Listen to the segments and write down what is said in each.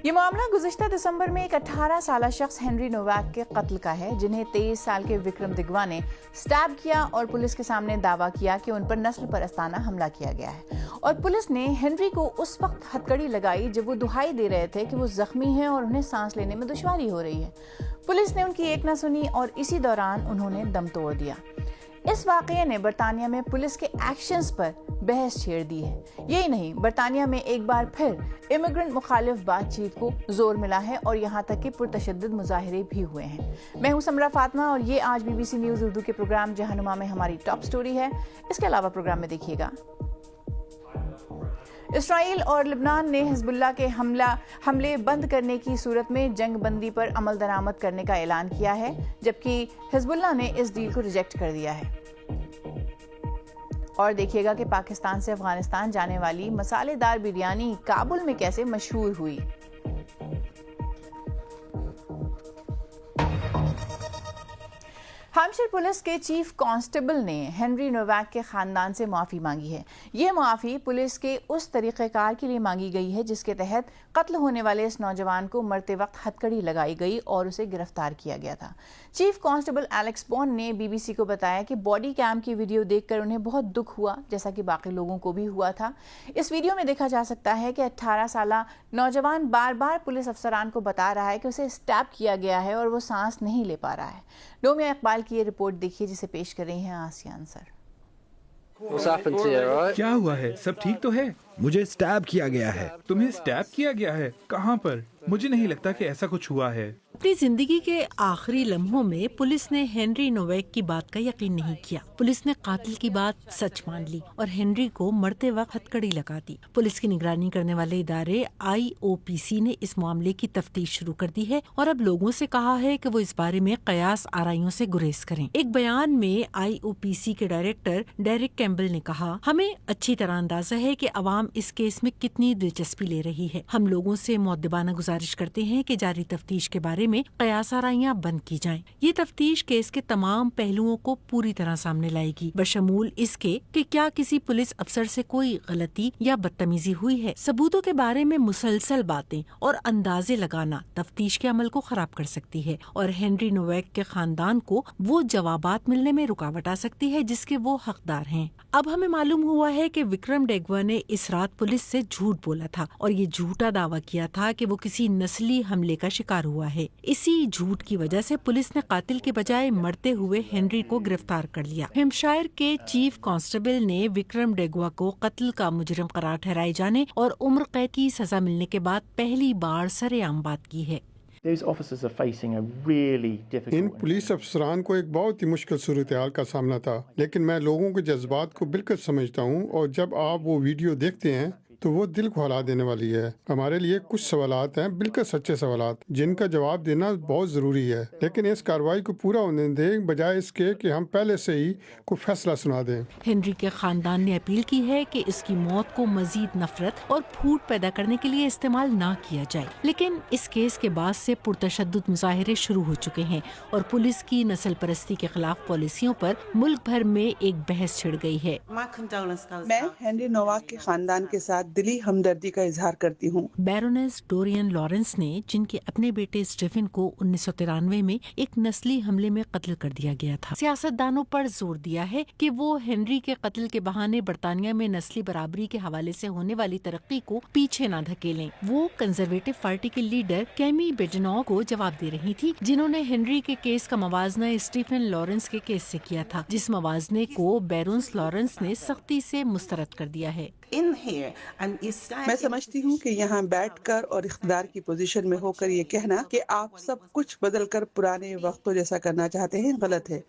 یہ معاملہ گزشتہ دسمبر میں ایک 18 سالہ شخص ہنری نویک کے قتل کا ہے، جنہیں 23 سال کے وکرم دگوا نے سٹیب کیا اور پولیس کے سامنے دعویٰ کیا کہ ان پر نسل پرستانہ حملہ کیا گیا ہے، اور پولیس نے ہنری کو اس وقت ہتھکڑی لگائی جب وہ دہائی دے رہے تھے کہ وہ زخمی ہیں اور انہیں سانس لینے میں دشواری ہو رہی ہے۔ پولیس نے ان کی ایک نہ سنی اور اسی دوران انہوں نے دم توڑ دیا۔ اس واقعے نے برطانیہ میں پولیس کے ایکشنز پر بحث چھیڑ دی ہے۔ یہی نہیں، برطانیہ میں ایک بار پھر امیگرنٹ مخالف بات چیت کو زور ملا ہے اور یہاں تک کہ پرتشدد مظاہرے بھی ہوئے ہیں۔ میں ہوں سمرہ فاطمہ اور یہ آج BBC نیوز اردو کے پروگرام جہنما میں ہماری ٹاپ سٹوری ہے۔ اس کے علاوہ پروگرام میں دیکھیے گا، اسرائیل اور لبنان نے حزب اللہ کے حملے بند کرنے کی صورت میں جنگ بندی پر عمل درآمد کرنے کا اعلان کیا ہے، جبکہ حزب اللہ نے اس ڈیل کو ریجیکٹ کر دیا ہے۔ اور دیکھیے گا کہ پاکستان سے افغانستان جانے والی مسالے دار بریانی کابل میں کیسے مشہور ہوئی۔ ہیمپشائر پولیس کے چیف کانسٹیبل نے ہنری نویک کے خاندان سے معافی مانگی ہے۔ یہ معافی پولیس کے اس طریقہ کار کے لیے مانگی گئی ہے جس کے تحت قتل ہونے والے اس نوجوان کو مرتے وقت ہتھکڑی لگائی گئی اور اسے گرفتار کیا گیا تھا۔ چیف کانسٹیبل ایلیکس بون نے BBC کو بتایا کہ باڈی کیم کی ویڈیو دیکھ کر انہیں بہت دکھ ہوا، جیسا کہ باقی لوگوں کو بھی ہوا تھا۔ اس ویڈیو میں دیکھا جا سکتا ہے کہ 18 سالہ نوجوان بار بار پولیس افسران کو بتا رہا ہے کہ اسے سٹیب کیا گیا ہے اور وہ سانس نہیں لے پا رہا ہے۔ ڈومیا اقبال کی یہ رپورٹ دیکھیے جسے پیش کر رہی ہیں آسیہ انصر۔ کیا ہوا ہے؟ سب ٹھیک تو ہے؟ مجھے سٹیب کیا گیا ہے۔ تمہیں سٹیب کیا گیا ہے؟ کہاں پر؟ مجھے نہیں لگتا کہ ایسا کچھ ہوا ہے۔ اپنی زندگی کے آخری لمحوں میں پولیس نے ہنری نویک کی بات کا یقین نہیں کیا۔ پولیس نے قاتل کی بات سچ مان لی اور ہنری کو مرتے وقت ہتھکڑی لگا دی۔ پولیس کی نگرانی کرنے والے ادارے IOPC نے اس معاملے کی تفتیش شروع کر دی ہے اور اب لوگوں سے کہا ہے کہ وہ اس بارے میں قیاس آرائیوں سے گریز کریں۔ ایک بیان میں IOPC کے ڈائریکٹر ڈیرک کیمبل نے کہا، ہمیں اچھی طرح اندازہ ہے کہ عوام اس کیس میں کتنی دلچسپی لے رہی ہے۔ ہم لوگوں سے مؤدبانہ گزارش کرتے ہیں کہ جاری تفتیش کے بارے میں قیاس آرائیاں بند کی جائیں۔ یہ تفتیش کیس کے تمام پہلوؤں کو پوری طرح سامنے لائے گی، بشمول اس کے کہ کیا کسی پولیس افسر سے کوئی غلطی یا بدتمیزی ہوئی ہے۔ ثبوتوں کے بارے میں مسلسل باتیں اور اندازے لگانا تفتیش کے عمل کو خراب کر سکتی ہے اور ہنری نویک کے خاندان کو وہ جوابات ملنے میں رکاوٹ آ سکتی ہے جس کے وہ حقدار ہیں۔ اب ہمیں معلوم ہوا ہے کہ وکرم ڈیگوا نے اس رات پولیس سے جھوٹ بولا تھا اور یہ جھوٹا دعویٰ کیا تھا کہ وہ کسی نسلی حملے کا شکار ہوا ہے۔ اسی جھوٹ کی وجہ سے پولیس نے قاتل کے بجائے مرتے ہوئے ہنری کو گرفتار کر لیا۔ ہیمپشائر کے چیف کانسٹیبل نے وکرم ڈیگوا کو قتل کا مجرم قرار ٹھہرائے جانے اور عمر قید کی سزا ملنے کے بعد پہلی بار سر عام بات کی ہے۔ ان پولیس افسران کو ایک بہت ہی مشکل صورتحال کا سامنا تھا، لیکن میں لوگوں کے جذبات کو بالکل سمجھتا ہوں اور جب آپ وہ ویڈیو دیکھتے ہیں تو وہ دل کو ہلا دینے والی ہے۔ ہمارے لیے کچھ سوالات ہیں، بالکل سچے سوالات، جن کا جواب دینا بہت ضروری ہے، لیکن اس کارروائی کو پورا ہونے دیں بجائے اس کے کہ ہم پہلے سے ہی کوئی فیصلہ سنا دیں۔ ہنری کے خاندان نے اپیل کی ہے کہ اس کی موت کو مزید نفرت اور پھوٹ پیدا کرنے کے لیے استعمال نہ کیا جائے، لیکن اس کیس کے بعد سے پرتشدد مظاہرے شروع ہو چکے ہیں اور پولیس کی نسل پرستی کے خلاف پالیسیوں پر ملک بھر میں ایک بحث چھڑ گئی ہے۔ میں ہنری نویک کے خاندان کے ساتھ دلی ہمدردی کا اظہار کرتی ہوں۔ بیرونیس ڈورین لارنس نے، جن کے اپنے بیٹے اسٹیفن کو 1993 میں ایک نسلی حملے میں قتل کر دیا گیا تھا، سیاست دانوں پر زور دیا ہے کہ وہ ہنری کے قتل کے بہانے برطانیہ میں نسلی برابری کے حوالے سے ہونے والی ترقی کو پیچھے نہ دھکیلیں۔ وہ کنزرویٹو پارٹی کے لیڈر کیمی بیڈنو کو جواب دے رہی تھی، جنہوں نے ہنری کے کیس کا موازنہ اسٹیفن لارنس کے کیس سے کیا تھا، جس موازنے کو بیرونس لارنس نے سختی سے مسترد کر دیا ہے۔ میں سمجھتی ہوں کہ یہاں بیٹھ کر اور اقتدار کی پوزیشن میں ہو کر یہ کہنا کہ آپ سب کچھ بدل کر پرانے وقتوں جیسا کرنا چاہتے ہیں غلط ہے۔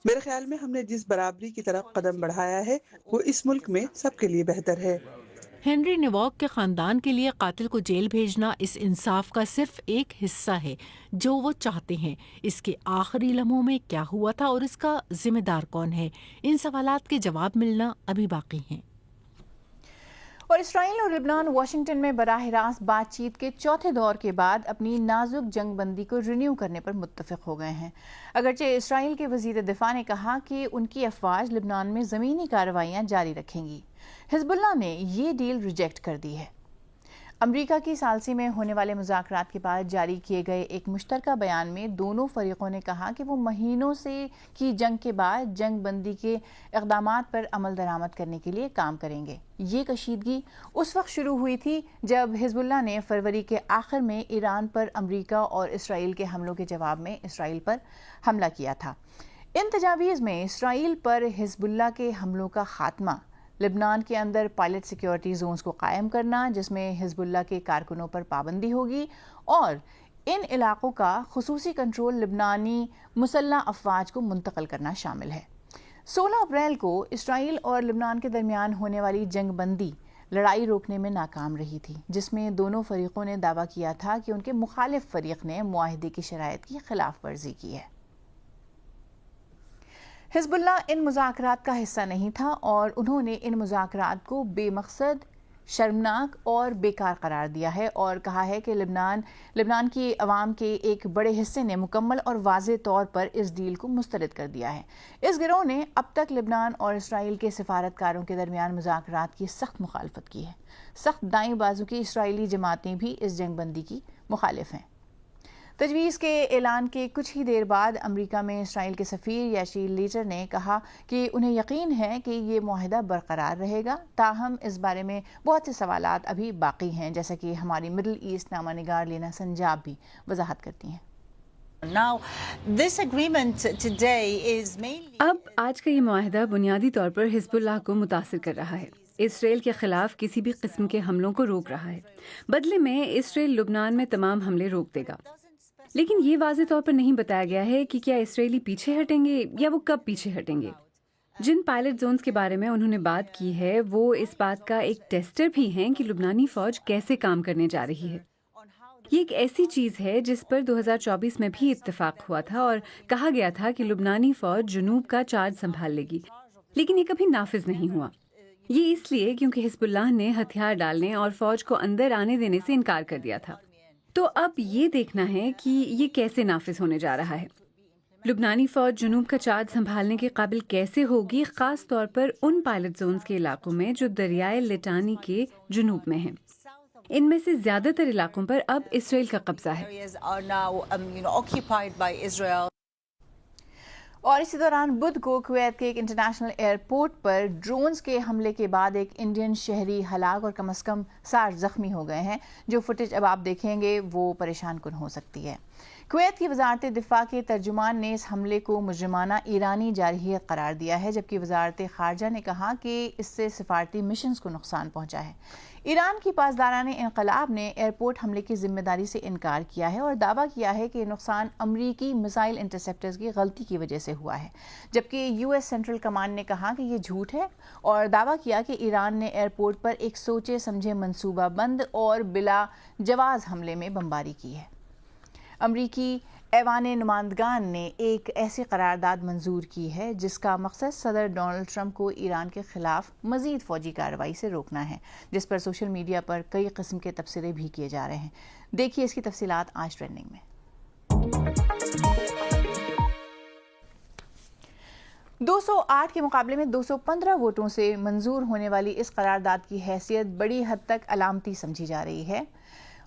میرے خیال میں ہم نے جس برابری کی طرف قدم بڑھایا ہے وہ اس ملک میں سب کے لیے بہتر ہے۔ ہنری نویک کے خاندان کے لیے قاتل کو جیل بھیجنا اس انصاف کا صرف ایک حصہ ہے جو وہ چاہتے ہیں۔ اس کے آخری لمحوں میں کیا ہوا تھا اور اس کا ذمہ دار کون ہے، ان سوالات کے جواب ملنا ابھی باقی ہیں۔ اور اسرائیل اور لبنان واشنگٹن میں براہ راست بات چیت کے چوتھے دور کے بعد اپنی نازک جنگ بندی کو رینیو کرنے پر متفق ہو گئے ہیں، اگرچہ اسرائیل کے وزیر دفاع نے کہا کہ ان کی افواج لبنان میں زمینی کارروائیاں جاری رکھیں گی۔ حزب اللہ نے یہ ڈیل ریجیکٹ کر دی ہے۔ امریکہ کی ثالثی میں ہونے والے مذاکرات کے بعد جاری کیے گئے ایک مشترکہ بیان میں دونوں فریقوں نے کہا کہ وہ مہینوں سے کی جنگ کے بعد جنگ بندی کے اقدامات پر عمل درآمد کرنے کے لیے کام کریں گے۔ یہ کشیدگی اس وقت شروع ہوئی تھی جب حزب اللہ نے فروری کے آخر میں ایران پر امریکہ اور اسرائیل کے حملوں کے جواب میں اسرائیل پر حملہ کیا تھا۔ ان تجاویز میں اسرائیل پر حزب اللہ کے حملوں کا خاتمہ، لبنان کے اندر پائلٹ سیکیورٹی زونز کو قائم کرنا جس میں حزب اللہ کے کارکنوں پر پابندی ہوگی، اور ان علاقوں کا خصوصی کنٹرول لبنانی مسلح افواج کو منتقل کرنا شامل ہے۔ 16 اپریل کو اسرائیل اور لبنان کے درمیان ہونے والی جنگ بندی لڑائی روکنے میں ناکام رہی تھی، جس میں دونوں فریقوں نے دعویٰ کیا تھا کہ ان کے مخالف فریق نے معاہدے کی شرائط کی خلاف ورزی کی ہے۔ حزب اللہ ان مذاکرات کا حصہ نہیں تھا اور انہوں نے ان مذاکرات کو بے مقصد، شرمناک اور بیکار قرار دیا ہے اور کہا ہے کہ لبنان کی عوام کے ایک بڑے حصے نے مکمل اور واضح طور پر اس ڈیل کو مسترد کر دیا ہے۔ اس گروہ نے اب تک لبنان اور اسرائیل کے سفارتکاروں کے درمیان مذاکرات کی سخت مخالفت کی ہے۔ سخت دائیں بازو کی اسرائیلی جماعتیں بھی اس جنگ بندی کی مخالف ہیں۔ تجویز کے اعلان کے کچھ ہی دیر بعد امریکہ میں اسرائیل کے سفیر یاشیل لیٹر نے کہا کہ انہیں یقین ہے کہ یہ معاہدہ برقرار رہے گا، تاہم اس بارے میں بہت سے سوالات ابھی باقی ہیں، جیسا کہ ہماری مڈل ایسٹ نامہ نگار لینا سنجاب بھی وضاحت کرتی ہیں۔ اب آج کا یہ معاہدہ بنیادی طور پر حزب اللہ کو متاثر کر رہا ہے۔ اسرائیل کے خلاف کسی بھی قسم کے حملوں کو روک رہا ہے۔ بدلے میں اسرائیل لبنان میں تمام حملے روک دے گا، لیکن یہ واضح طور پر نہیں بتایا گیا ہے کہ کیا اسرائیلی پیچھے ہٹیں گے یا وہ کب پیچھے ہٹیں گے۔ جن پائلٹ زونز کے بارے میں انہوں نے بات کی ہے وہ اس بات کا ایک ٹیسٹر بھی ہیں کہ لبنانی فوج کیسے کام کرنے جا رہی ہے۔ یہ ایک ایسی چیز ہے جس پر 2024 میں بھی اتفاق ہوا تھا اور کہا گیا تھا کہ لبنانی فوج جنوب کا چارج سنبھال لے گی، لیکن یہ کبھی نافذ نہیں ہوا۔ یہ اس لیے کیونکہ حزب اللہ نے ہتھیار ڈالنے اور فوج کو اندر آنے دینے سے انکار کر دیا تھا۔ تو اب یہ دیکھنا ہے کہ یہ کیسے نافذ ہونے جا رہا ہے۔ لبنانی فوج جنوب کا چارج سنبھالنے کے قابل کیسے ہوگی، خاص طور پر ان پائلٹ زونز کے علاقوں میں جو دریائے لٹانی کے جنوب میں ہیں۔ ان میں سے زیادہ تر علاقوں پر اب اسرائیل کا قبضہ ہے۔ اور اسی دوران بدھ کو کویت کے ایک انٹرنیشنل ایئرپورٹ پر ڈرونز کے حملے کے بعد ایک انڈین شہری ہلاک اور کم از کم 60 زخمی ہو گئے ہیں۔ جو فوٹیج اب آپ دیکھیں گے وہ پریشان کن ہو سکتی ہے۔ کویت کی وزارت دفاع کے ترجمان نے اس حملے کو مجرمانہ ایرانی جارحیت قرار دیا ہے، جبکہ وزارت خارجہ نے کہا کہ اس سے سفارتی مشنز کو نقصان پہنچا ہے۔ ایران کی پاسداران انقلاب نے ایئرپورٹ حملے کی ذمہ داری سے انکار کیا ہے اور دعویٰ کیا ہے کہ یہ نقصان امریکی میزائل انٹرسیپٹرز کی غلطی کی وجہ سے ہوا ہے، جبکہ یو ایس سینٹرل کمانڈ نے کہا کہ یہ جھوٹ ہے اور دعویٰ کیا کہ ایران نے ایئرپورٹ پر ایک سوچے سمجھے منصوبہ بند اور بلا جواز حملے میں بمباری کی ہے۔ امریکی ایوان نمائندگان نے ایک ایسی قرارداد منظور کی ہے جس کا مقصد صدر ڈونلڈ ٹرمپ کو ایران کے خلاف مزید فوجی کارروائی سے روکنا ہے، جس پر سوشل میڈیا پر کئی قسم کے تبصرے بھی کیے جا رہے ہیں۔ دیکھیے اس کی تفصیلات آج ٹرینڈنگ میں۔ 208 کے مقابلے میں 215 ووٹوں سے منظور ہونے والی اس قرارداد کی حیثیت بڑی حد تک علامتی سمجھی جا رہی ہے۔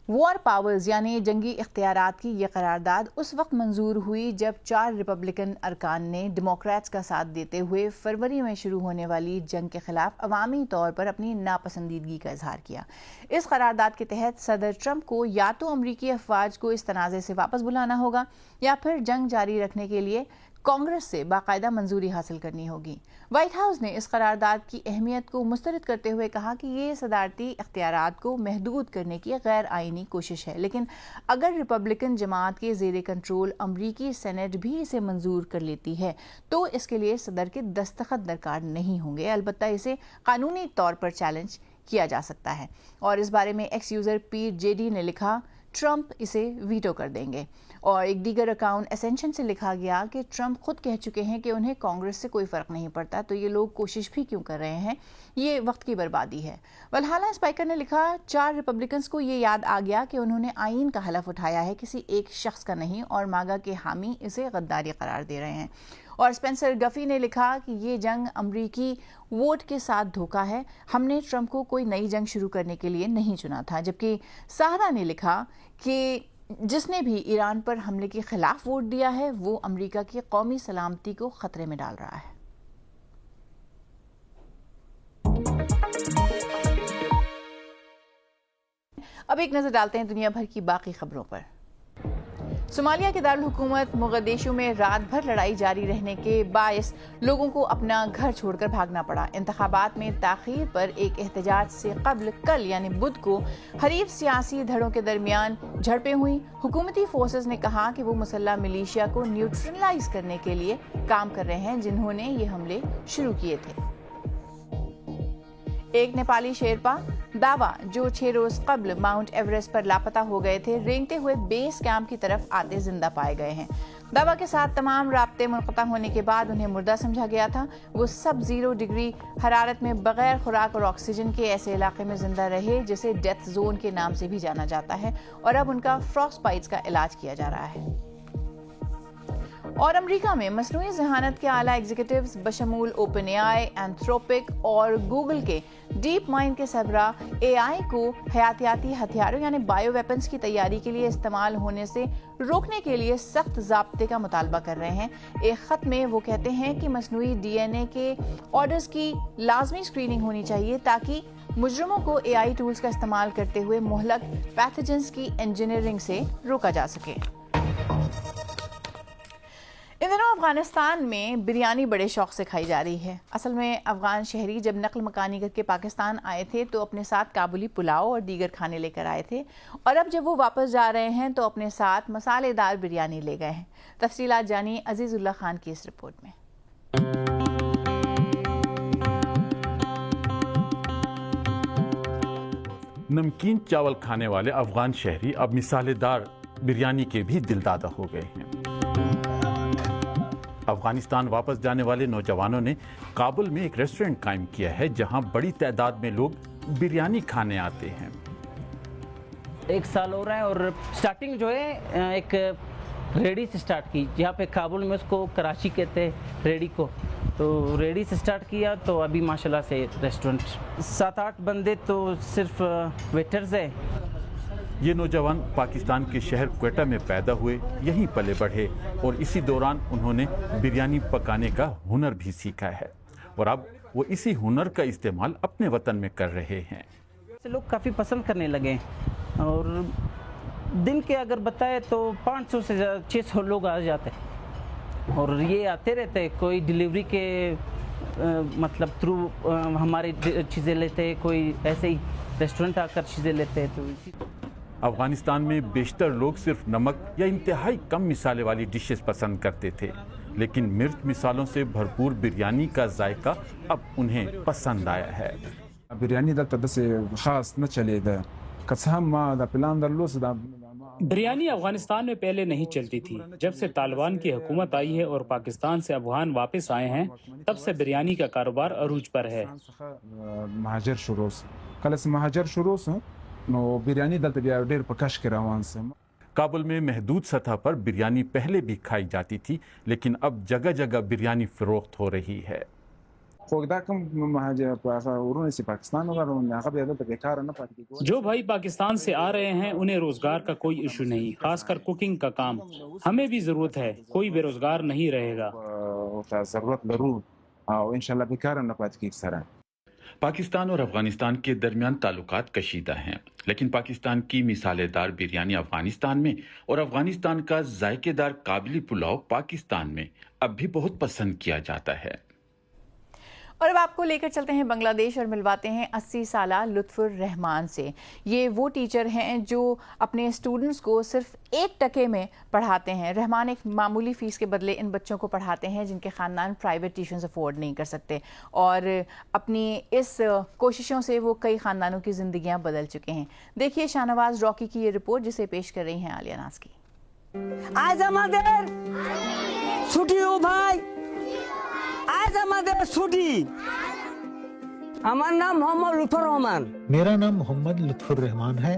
وار پاورز یعنی جنگی اختیارات کی یہ قرارداد اس وقت منظور ہوئی جب 4 ریپبلکن ارکان نے ڈیموکریٹس کا ساتھ دیتے ہوئے فروری میں شروع ہونے والی جنگ کے خلاف عوامی طور پر اپنی ناپسندیدگی کا اظہار کیا۔ اس قرارداد کے تحت صدر ٹرمپ کو یا تو امریکی افواج کو اس تنازع سے واپس بلانا ہوگا یا پھر جنگ جاری رکھنے کے لیے کانگریس سے باقاعدہ منظوری حاصل کرنی ہوگی۔ وائٹ ہاؤس نے اس قرارداد کی اہمیت کو مسترد کرتے ہوئے کہا کہ یہ صدارتی اختیارات کو محدود کرنے کی غیر آئینی کوشش ہے، لیکن اگر ریپبلکن جماعت کے زیر کنٹرول امریکی سینٹ بھی اسے منظور کر لیتی ہے تو اس کے لیے صدر کے دستخط درکار نہیں ہوں گے، البتہ اسے قانونی طور پر چیلنج کیا جا سکتا ہے۔ اور اس بارے میں ایکس یوزر پیٹ جے ڈی نے لکھا، ٹرمپ اسے ویٹو کر دیں گے۔ اور ایک دیگر اکاؤنٹ اسینشن سے لکھا گیا کہ ٹرمپ خود کہہ چکے ہیں کہ انہیں کانگریس سے کوئی فرق نہیں پڑتا، تو یہ لوگ کوشش بھی کیوں کر رہے ہیں، یہ وقت کی بربادی ہے۔ ولہالہ اسپائکر نے لکھا، 4 ریپبلکنز کو یہ یاد آ گیا کہ انہوں نے آئین کا حلف اٹھایا ہے، کسی ایک شخص کا نہیں، اور ماگا کے حامی اسے غداری قرار دے رہے ہیں۔ اور اسپینسر گفی نے لکھا کہ یہ جنگ امریکی ووٹ کے ساتھ دھوکہ ہے، ہم نے ٹرمپ کو کوئی نئی جنگ شروع کرنے کے لیے نہیں چنا تھا، جبکہ سہرا نے لکھا کہ جس نے بھی ایران پر حملے کے خلاف ووٹ دیا ہے وہ امریکہ کی قومی سلامتی کو خطرے میں ڈال رہا ہے۔ اب ایک نظر ڈالتے ہیں دنیا بھر کی باقی خبروں پر۔ صومالیہ کے دارالحکومت مغدیشو میں رات بھر لڑائی جاری رہنے کے باعث لوگوں کو اپنا گھر چھوڑ کر بھاگنا پڑا۔ انتخابات میں تاخیر پر ایک احتجاج سے قبل کل یعنی بدھ کو حریف سیاسی دھڑوں کے درمیان جھڑپیں ہوئیں۔ حکومتی فورسز نے کہا کہ وہ مسلح ملیشیا کو نیوٹرلائز کرنے کے لیے کام کر رہے ہیں جنہوں نے یہ حملے شروع کیے تھے۔ ایک نیپالی شیرپا داوا جو 6 روز قبل ماؤنٹ ایوریسٹ پر لاپتہ ہو گئے تھے، رینگتے ہوئے بیس کیمپ کی طرف آتے زندہ پائے گئے ہیں۔ داوا کے ساتھ تمام رابطے منقطع ہونے کے بعد انہیں مردہ سمجھا گیا تھا۔ وہ سب 0 ڈگری حرارت میں بغیر خوراک اور آکسیجن کے ایسے علاقے میں زندہ رہے جسے ڈیتھ زون کے نام سے بھی جانا جاتا ہے، اور اب ان کا فراسٹ بائٹس کا علاج کیا جا رہا ہے۔ اور امریکہ میں مصنوعی ذہانت کے اعلیٰ ایگزیکٹوز بشمول اوپن اے آئی، اینتھروپک اور گوگل کے ڈیپ مائنڈ کے سربراہ اے آئی کو حیاتیاتی ہتھیاروں یعنی بائیو ویپنز کی تیاری کے لیے استعمال ہونے سے روکنے کے لیے سخت ضابطے کا مطالبہ کر رہے ہیں۔ ایک خط میں وہ کہتے ہیں کہ مصنوعی ڈی این اے کے آرڈرز کی لازمی اسکریننگ ہونی چاہیے تاکہ مجرموں کو اے آئی ٹولز کا استعمال کرتے ہوئے مہلک پیتھوجنز کی انجینئرنگ سے روکا جا سکے۔ ان دنوں افغانستان میں بریانی بڑے شوق سے کھائی جا رہی ہے۔ اصل میں افغان شہری جب نقل مکانی کر کے پاکستان آئے تھے تو اپنے ساتھ کابلی پلاؤ اور دیگر کھانے لے کر آئے تھے، اور اب جب وہ واپس جا رہے ہیں تو اپنے ساتھ مسالے دار بریانی لے گئے ہیں۔ تفصیلات جانیے عزیز اللہ خان کی اس رپورٹ میں۔ نمکین چاول کھانے والے افغان شہری اب مسالے دار بریانی کے بھی دلدادہ ہو گئے ہیں۔ افغانستان واپس جانے والے نوجوانوں نے کابل میں ایک ریسٹورنٹ قائم کیا ہے جہاں بڑی تعداد میں لوگ بریانی کھانے آتے ہیں۔ 1 سال ہو رہا ہے، اور سٹارٹنگ جو ہے ایک ریڈی سے سٹارٹ کی، جہاں پہ کابل میں اس کو کراچی کہتے ہیں ریڈی کو، تو ریڈی سے سٹارٹ کیا، تو ابھی ماشاءاللہ سے ریسٹورنٹ 7-8 بندے تو صرف ویٹرز ہیں۔ یہ نوجوان پاکستان کے شہر کوئٹہ میں پیدا ہوئے، یہیں پلے بڑھے، اور اسی دوران انہوں نے بریانی پکانے کا ہنر بھی سیکھا ہے، اور اب وہ اسی ہنر کا استعمال اپنے وطن میں کر رہے ہیں۔ لوگ کافی پسند کرنے لگے، اور دن کے اگر بتائے تو 500 سے 600 لوگ آ جاتے ہیں، اور یہ آتے رہتے ہیں، کوئی ڈیلیوری کے مطلب تھرو ہماری چیزیں لیتے ہیں، کوئی ایسے ہی ریسٹورنٹ آ کر چیزیں لیتے ہیں۔ تو افغانستان میں بیشتر لوگ صرف نمک یا انتہائی کم مسالے والی ڈشز پسند کرتے تھے، لیکن مرچ مسالوں سے بھرپور بریانی کا ذائقہ اب انہیں پسند آیا ہے۔ بریانی دلته داسې خاص نه چلیده، که څه هم ما د پلان درلود دا بریانی افغانستان میں پہلے نہیں چلتی تھی۔ جب سے طالبان کی حکومت آئی ہے اور پاکستان سے افغان واپس آئے ہیں، تب سے بریانی کا کاروبار عروج پر ہے۔ مهاجر شروع سو، کله چې مهاجر شروع سو نو بریانی دلته بیا ډېر په کش کې روان سم۔ کابل میں محدود سطح پر بریانی پہلے بھی کھائی جاتی تھی، لیکن اب جگہ جگہ بریانی فروخت ہو رہی ہے۔ خو دا کوم مهاجر ورونه چې پاکستان وګورم هغه بیا دلته بیکار نه پاتې کیږي۔ جو بھائی پاکستان سے آ رہے ہیں انہیں روزگار کا کوئی ایشو نہیں، خاص کر کوکنگ کا کام ہمیں بھی ضرورت ہے، کوئی بے روزگار نہیں رہے گا۔ ضرورت لرو او ان شاء الله بیکار نه پاتې کیږي سره۔ پاکستان اور افغانستان کے درمیان تعلقات کشیدہ ہیں، لیکن پاکستان کی مسالے دار بریانی افغانستان میں اور افغانستان کا ذائقے دار کابلی پلاؤ پاکستان میں اب بھی بہت پسند کیا جاتا ہے۔ اور اب آپ کو لے کر چلتے ہیں بنگلہ دیش اور ملواتے ہیں 80 سالہ لطف الرحمان سے۔ یہ وہ ٹیچر ہیں جو اپنے اسٹوڈنٹس کو صرف 1 ٹکے میں پڑھاتے ہیں۔ رحمان ایک معمولی فیس کے بدلے ان بچوں کو پڑھاتے ہیں جن کے خاندان پرائیویٹ ٹیوشنز افورڈ نہیں کر سکتے، اور اپنی اس کوششوں سے وہ کئی خاندانوں کی زندگیاں بدل چکے ہیں۔ دیکھیے شاہنواز راکی کی یہ رپورٹ جسے پیش کر رہی ہیں عالیہ ناز کی۔ آج আমাদের ছুটি ও ভাই, آج আমাদের ছুটি। আমার নাম মোহাম্মদ লুৎফর রহমান। میرا نام محمد لطف الرحمان ہے